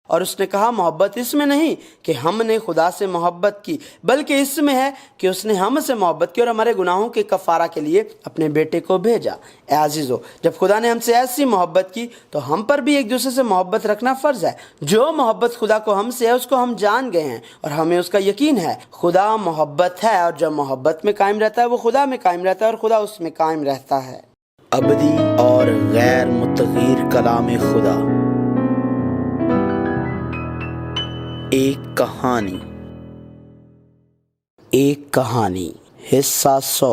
اور اس نے کہا محبت اس میں نہیں کہ ہم نے خدا سے محبت کی، بلکہ اس میں ہے کہ اس نے ہم سے محبت کی اور ہمارے گناہوں کے کفارہ کے لیے اپنے بیٹے کو بھیجا۔ اے عزیزو، جب خدا نے ہم سے ایسی محبت کی تو ہم پر بھی ایک دوسرے سے محبت رکھنا فرض ہے۔ جو محبت خدا کو ہم سے ہے اس کو ہم جان گئے ہیں اور ہمیں اس کا یقین ہے۔ خدا محبت ہے اور جو محبت میں قائم رہتا ہے وہ خدا میں قائم رہتا ہے اور خدا اس میں قائم رہتا ہے۔ ابدی اور غیر متغیر کلام خدا۔ ایک کہانی حصہ 100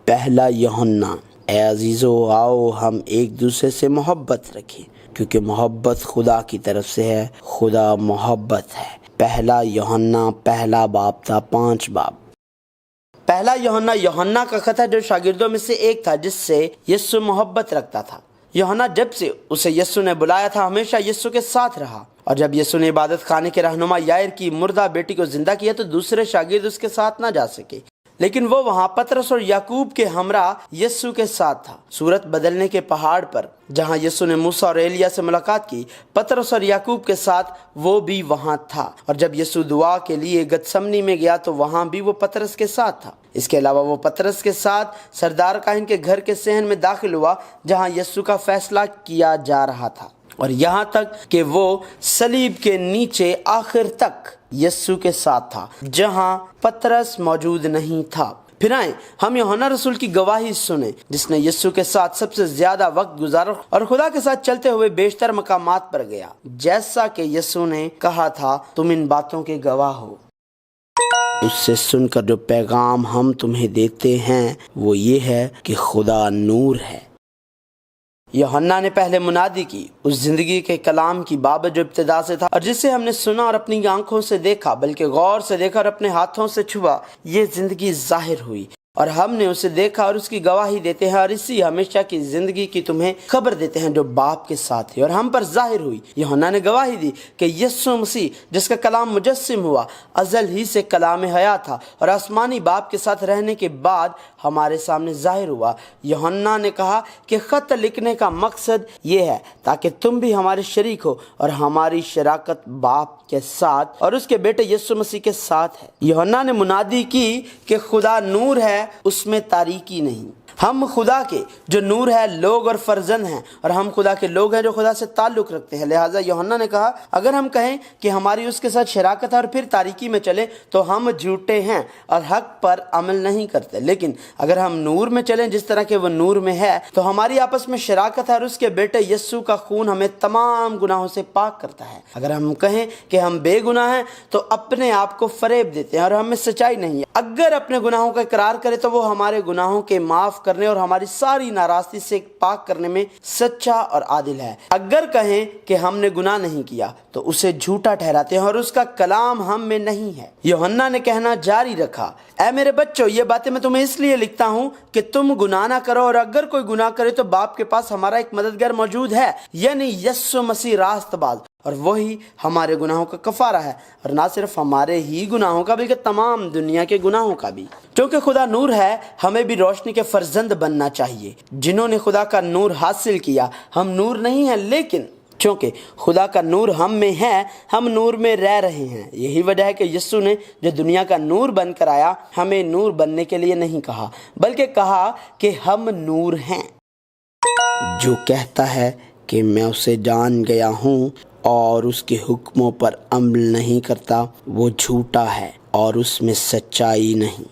پہلا یوحنا۔ اے عزیزو، آؤ ہم ایک دوسرے سے محبت رکھیں کیونکہ محبت خدا کی طرف سے ہے۔ خدا محبت ہے۔ پہلا یوحنا پہلا باب تھا 5 باب۔ پہلا یوحنا کا خط ہے جو شاگردوں میں سے ایک تھا جس سے یسوع محبت رکھتا تھا۔ یوحنا جب سے اسے یسوع نے بلایا تھا ہمیشہ یسوع کے ساتھ رہا، اور جب یسوع نے عبادت خانے کے رہنما یائر کی مردہ بیٹی کو زندہ کیا تو دوسرے شاگرد اس کے ساتھ نہ جا سکے، لیکن وہ وہاں پطرس اور یعقوب کے ہمراہ یسوع کے ساتھ تھا۔ صورت بدلنے کے پہاڑ پر جہاں یسوع نے موسیٰ اور ایلیا سے ملاقات کی، پطرس اور یعقوب کے ساتھ وہ بھی وہاں تھا، اور جب یسوع دعا کے لیے گتسمنی میں گیا تو وہاں بھی وہ پطرس کے ساتھ تھا۔ اس کے علاوہ وہ پطرس کے ساتھ سردار کاہن کے گھر کے صحن میں داخل ہوا جہاں یسوع کا فیصلہ کیا جا رہا تھا، اور یہاں تک کہ وہ صلیب کے نیچے آخر تک یسوع کے ساتھ تھا جہاں پطرس موجود نہیں تھا۔ پھر آئیں ہم یوحنا رسول کی گواہی سنیں جس نے یسوع کے ساتھ سب سے زیادہ وقت گزارا اور خدا کے ساتھ چلتے ہوئے بیشتر مقامات پر گیا، جیسا کہ یسوع نے کہا تھا تم ان باتوں کے گواہ ہو۔ اس سے سن کر جو پیغام ہم تمہیں دیتے ہیں وہ یہ ہے کہ خدا نور ہے۔ یوحنا نے پہلے منادی کی اس زندگی کے کلام کی بابت جو ابتدا سے تھا اور جسے ہم نے سنا اور اپنی آنکھوں سے دیکھا، بلکہ غور سے دیکھا اور اپنے ہاتھوں سے چھوا، یہ زندگی ظاہر ہوئی اور ہم نے اسے دیکھا اور اس کی گواہی دیتے ہیں، اور اسی ہمیشہ کی زندگی کی تمہیں خبر دیتے ہیں جو باپ کے ساتھ ہے اور ہم پر ظاہر ہوئی۔ یوحنا نے گواہی دی کہ یسوع مسیح جس کا کلام مجسم ہوا ازل ہی سے کلام حیات تھا اور آسمانی باپ کے ساتھ رہنے کے بعد ہمارے سامنے ظاہر ہوا۔ یوحنا نے کہا کہ خط لکھنے کا مقصد یہ ہے تاکہ تم بھی ہمارے شریک ہو اور ہماری شراکت باپ کے ساتھ اور اس کے بیٹے یسوع مسیح کے ساتھ ہے۔ یوحنا نے منادی کی کہ خدا نور ہے، اس میں تاریکی نہیں۔ ہم خدا کے جو نور ہے لوگ اور فرزند ہیں، اور ہم خدا کے لوگ ہیں جو خدا سے تعلق رکھتے ہیں۔ لہٰذا یوحنا نے کہا اگر ہم کہیں کہ ہماری اس کے ساتھ شراکت ہے اور پھر تاریکی میں چلیں تو ہم جھوٹے ہیں اور حق پر عمل نہیں کرتے، لیکن اگر ہم نور میں چلیں جس طرح کہ وہ نور میں ہے تو ہماری آپس میں شراکت ہے، اور اس کے بیٹے یسوع کا خون ہمیں تمام گناہوں سے پاک کرتا ہے۔ اگر ہم کہیں کہ ہم بے گناہ ہیں تو اپنے آپ کو فریب دیتے ہیں اور ہم میں سچائی نہیں ہے۔ اگر اپنے گناہوں کا اقرار کرے تو وہ ہمارے گناہوں کے معاف کرنے اور ہماری ساری ناراستی سے پاک کرنے میں سچا اور عادل ہے۔ اگر کہیں کہ ہم نے گناہ نہیں کیا تو اسے جھوٹا ٹھہراتے ہیں اور اس کا کلام ہم میں نہیں ہے۔ یوحنا نے کہنا جاری رکھا، اے میرے بچوں، یہ باتیں میں تمہیں اس لیے لکھتا ہوں کہ تم گناہ نہ کرو، اور اگر کوئی گناہ کرے تو باپ کے پاس ہمارا ایک مددگار موجود ہے، یعنی یسوع مسیح راست باز، اور وہی ہمارے گناہوں کا کفارہ ہے، اور نہ صرف ہمارے ہی گناہوں کا بلکہ تمام دنیا کے گناہوں کا بھی۔ چونکہ خدا نور ہے ہمیں بھی روشنی کے فرزند بننا چاہیے۔ جنہوں نے خدا کا نور حاصل کیا، ہم نور نہیں ہیں، لیکن چونکہ خدا کا نور ہم میں ہے ہم نور میں رہ رہے ہیں۔ یہی وجہ ہے کہ یسوع نے جو دنیا کا نور بن کر آیا ہمیں نور بننے کے لیے نہیں کہا، بلکہ کہا کہ ہم نور ہیں۔ جو کہتا ہے کہ میں اسے جان گیا ہوں اور اس کے حکموں پر عمل نہیں کرتا وہ جھوٹا ہے اور اس میں سچائی نہیں۔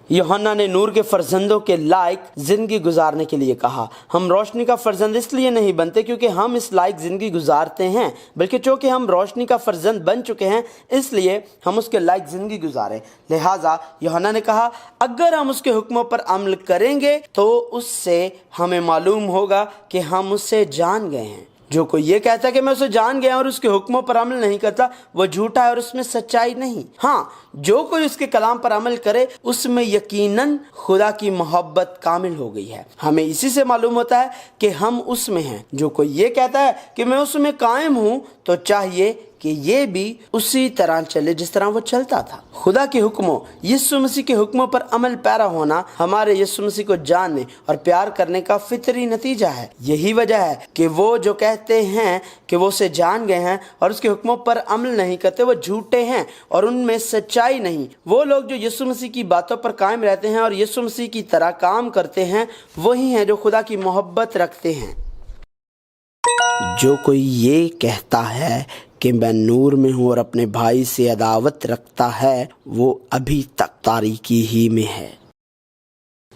یوحنا نے نور کے فرزندوں کے لائق زندگی گزارنے کے لیے کہا۔ ہم روشنی کا فرزند اس لیے نہیں بنتے کیونکہ ہم اس لائق زندگی گزارتے ہیں، بلکہ چونکہ ہم روشنی کا فرزند بن چکے ہیں اس لیے ہم اس کے لائق زندگی گزاریں۔ لہٰذا یوحنا نے کہا اگر ہم اس کے حکموں پر عمل کریں گے تو اس سے ہمیں معلوم ہوگا کہ ہم اسے جان گئے ہیں۔ جو کوئی یہ کہتا ہے کہ میں اسے جان گیا اور اس کے حکموں پر عمل نہیں کرتا وہ جھوٹا ہے اور اس میں سچائی نہیں۔ ہاں، جو کوئی اس کے کلام پر عمل کرے اس میں یقیناً خدا کی محبت کامل ہو گئی ہے۔ ہمیں اسی سے معلوم ہوتا ہے کہ ہم اس میں ہیں۔ جو کوئی یہ کہتا ہے کہ میں اس میں قائم ہوں تو چاہیے کہ یہ بھی اسی طرح چلے جس طرح وہ چلتا تھا۔ خدا کے حکموں، یسوع مسیح کے حکموں پر عمل پیرا ہونا ہمارے یسوع مسیح کو جاننے اور پیار کرنے کا فطری نتیجہ ہے۔ یہی وجہ ہے کہ وہ جو کہتے ہیں کہ وہ اسے جان گئے ہیں اور اس کے حکموں پر عمل نہیں کرتے، وہ جھوٹے ہیں اور ان میں سچائی نہیں۔ وہ لوگ جو یسوع مسیح کی باتوں پر قائم رہتے ہیں اور یسوع مسیح کی طرح کام کرتے ہیں، وہی ہیں جو خدا کی محبت رکھتے ہیں۔ جو کوئی یہ کہتا ہے کہ میں نور میں ہوں اور اپنے بھائی سے عداوت رکھتا ہے، وہ ابھی تک تاریکی ہی میں ہے۔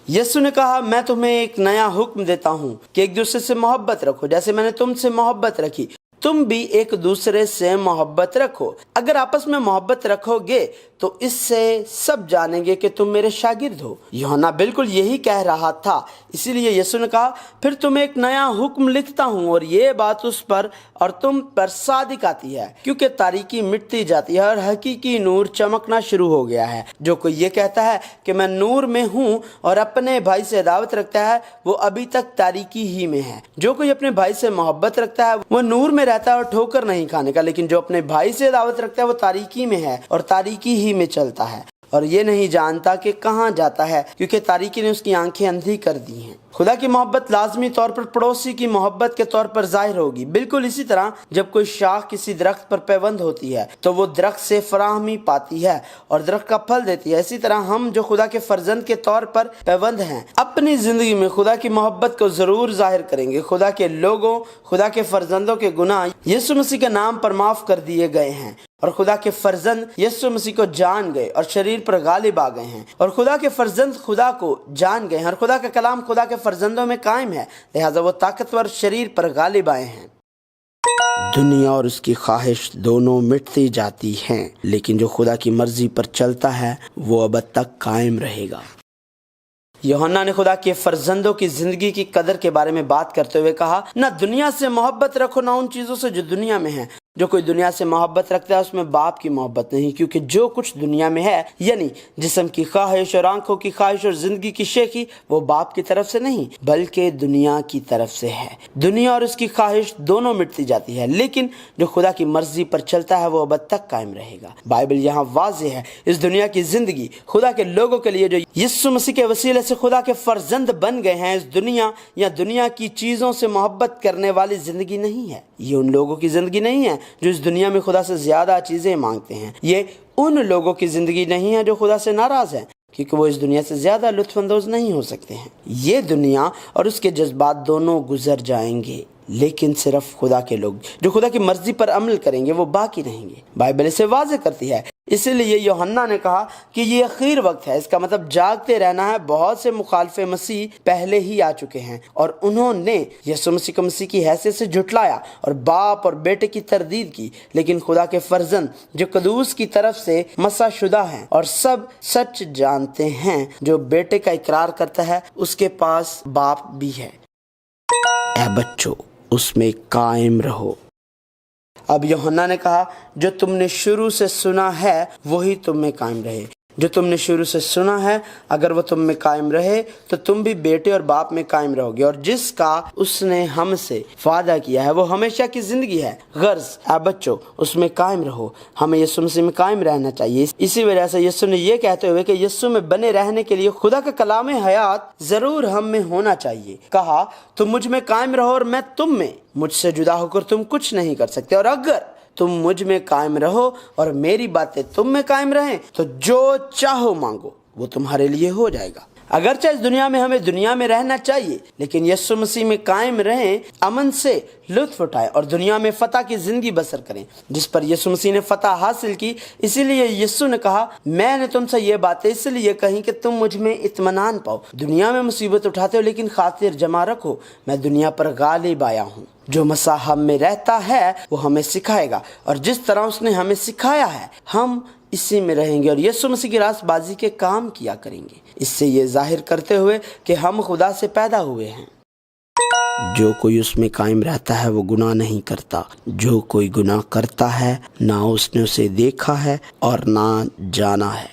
یسوع نے کہا، میں تمہیں ایک نیا حکم دیتا ہوں کہ ایک دوسرے سے محبت رکھو، جیسے میں نے تم سے محبت رکھی، تم بھی ایک دوسرے سے محبت رکھو۔ اگر آپس میں محبت رکھو گے تو اس سے سب جانیں گے کہ تم میرے شاگرد ہو۔ یوحنا بالکل یہی کہہ رہا تھا، اسی لیے یسوع نے کہا، پھر تمہیں ایک نیا حکم لکھتا ہوں اور یہ بات اس پر اور تم پر صادق آتی ہے، کیونکہ تاریکی مٹتی جاتی ہے اور حقیقی نور چمکنا شروع ہو گیا ہے۔ جو کوئی یہ کہتا ہے کہ میں نور میں ہوں اور اپنے بھائی سے عداوت رکھتا ہے، وہ ابھی تک تاریکی ہی میں ہے۔ جو کوئی اپنے بھائی سے محبت رکھتا ہے وہ نور میں رہتا ہے اور ٹھوکر نہیں کھانے کا، لیکن جو اپنے بھائی سے عداوت رکھتا ہے وہ تاریکی میں ہے اور تاریکی ہی میں چلتا ہے اور یہ نہیں جانتا کہ کہاں جاتا ہے، کیونکہ تاریکی نے اس کی آنکھیں اندھی کر دی ہیں۔ خدا کی محبت لازمی طور پر پڑوسی کی محبت کے طور پر ظاہر ہوگی۔ بالکل اسی طرح جب کوئی شاخ کسی درخت پر پیوند ہوتی ہے تو وہ درخت سے فراہمی پاتی ہے اور درخت کا پھل دیتی ہے، اسی طرح ہم جو خدا کے فرزند کے طور پر پیوند ہیں اپنی زندگی میں خدا کی محبت کو ضرور ظاہر کریں گے۔ خدا کے لوگوں، خدا کے فرزندوں کے گناہ یسوع مسیح کے نام پر معاف کر دیے گئے ہیں اور خدا کے فرزند یسوع مسیح کو جان گئے اور شریر پر غالب آ گئے ہیں، اور خدا کے فرزند خدا کو جان گئے ہیں اور خدا کا کلام خدا کے فرزندوں میں قائم ہے، لہٰذا وہ طاقتور شریر پر غالب آئے ہیں۔ دنیا اور اس کی خواہش دونوں مٹتی جاتی ہیں، لیکن جو خدا کی مرضی پر چلتا ہے وہ اب تک قائم رہے گا۔ یوحنا نے خدا کے فرزندوں کی زندگی کی قدر کے بارے میں بات کرتے ہوئے کہا، نہ دنیا سے محبت رکھو نہ ان چیزوں سے جو دنیا میں ہیں۔ جو کوئی دنیا سے محبت رکھتا ہے اس میں باپ کی محبت نہیں، کیونکہ جو کچھ دنیا میں ہے، یعنی جسم کی خواہش اور آنکھوں کی خواہش اور زندگی کی شیخی، وہ باپ کی طرف سے نہیں بلکہ دنیا کی طرف سے ہے۔ دنیا اور اس کی خواہش دونوں مٹتی جاتی ہے، لیکن جو خدا کی مرضی پر چلتا ہے وہ اب تک قائم رہے گا۔ بائبل یہاں واضح ہے، اس دنیا کی زندگی خدا کے لوگوں کے لیے جو یسوع مسیح کے وسیلے سے خدا کے فرزند بن گئے ہیں، اس دنیا یا دنیا کی چیزوں سے محبت کرنے والی زندگی نہیں ہے۔ یہ ان لوگوں کی زندگی نہیں ہے جو اس دنیا میں خدا سے زیادہ چیزیں مانگتے ہیں۔ یہ ان لوگوں کی زندگی نہیں ہے جو خدا سے ناراض ہیں، کیونکہ وہ اس دنیا سے زیادہ لطف اندوز نہیں ہو سکتے ہیں۔ یہ دنیا اور اس کے جذبات دونوں گزر جائیں گے، لیکن صرف خدا کے لوگ جو خدا کی مرضی پر عمل کریں گے وہ باقی رہیں گے۔ بائبل اسے واضح کرتی ہے، اسی لیے یوحنا نے کہا کہ یہ اخیر وقت ہے۔ اس کا مطلب جاگتے رہنا ہے۔ بہت سے مخالف مسیح پہلے ہی آ چکے ہیں اور انہوں نے یسوع مسیح کو مسیح کی حیثیت سے جھٹلایا اور باپ اور بیٹے کی تردید کی، لیکن خدا کے فرزند جو قدوس کی طرف سے مسح شدہ ہیں اور سب سچ جانتے ہیں، جو بیٹے کا اقرار کرتا ہے اس کے پاس باپ بھی ہے۔ اے بچوں، اس میں قائم رہو۔ اب یوحنا نے کہا، جو تم نے شروع سے سنا ہے وہی تم میں قائم رہے۔ جو تم نے شروع سے سنا ہے اگر وہ تم میں قائم رہے تو تم بھی بیٹے اور باپ میں قائم رہو گے، اور جس کا اس نے ہم سے وعدہ کیا ہے وہ ہمیشہ کی زندگی ہے۔ غرض اے بچوں، اس میں قائم رہو۔ ہمیں یسوع مسیح میں قائم رہنا چاہیے۔ اسی وجہ سے یسوع نے یہ کہتے ہوئے کہ یسوع میں بنے رہنے کے لیے خدا کا کلام حیات ضرور ہم میں ہونا چاہیے، کہا، تم مجھ میں قائم رہو اور میں تم میں، مجھ سے جدا ہو کر تم کچھ نہیں کر سکتے، اور اگر تم مجھ میں قائم رہو اور میری باتیں تم میں قائم رہیں تو جو چاہو مانگو وہ تمہارے لیے ہو جائے گا۔ اگرچہ اس دنیا میں ہمیں دنیا میں رہنا چاہیے، لیکن یسوع مسیح میں قائم رہیں، امن سے لطف اٹھائیں اور دنیا میں فتح کی زندگی بسر کریں جس پر یسوع مسیح نے فتح حاصل کی۔ اسی لیے یسوع نے کہا، میں نے تم سے یہ باتیں اس لیے کہیں کہ تم مجھ میں اطمینان پاؤ۔ دنیا میں مصیبت اٹھاتے ہو لیکن خاطر جمع رکھو، میں دنیا پر غالب آیا ہوں۔ جو مسیح ہم میں رہتا ہے وہ ہمیں سکھائے گا، اور جس طرح اس نے ہمیں سکھایا ہے ہم اسی میں رہیں گے اور یسوع مسیح کی راست بازی کے کام کیا کریں گے، اس سے یہ ظاہر کرتے ہوئے کہ ہم خدا سے پیدا ہوئے ہیں۔ جو کوئی اس میں قائم رہتا ہے وہ گناہ نہیں کرتا۔ جو کوئی گناہ کرتا ہے نہ اس نے اسے دیکھا ہے اور نہ جانا ہے۔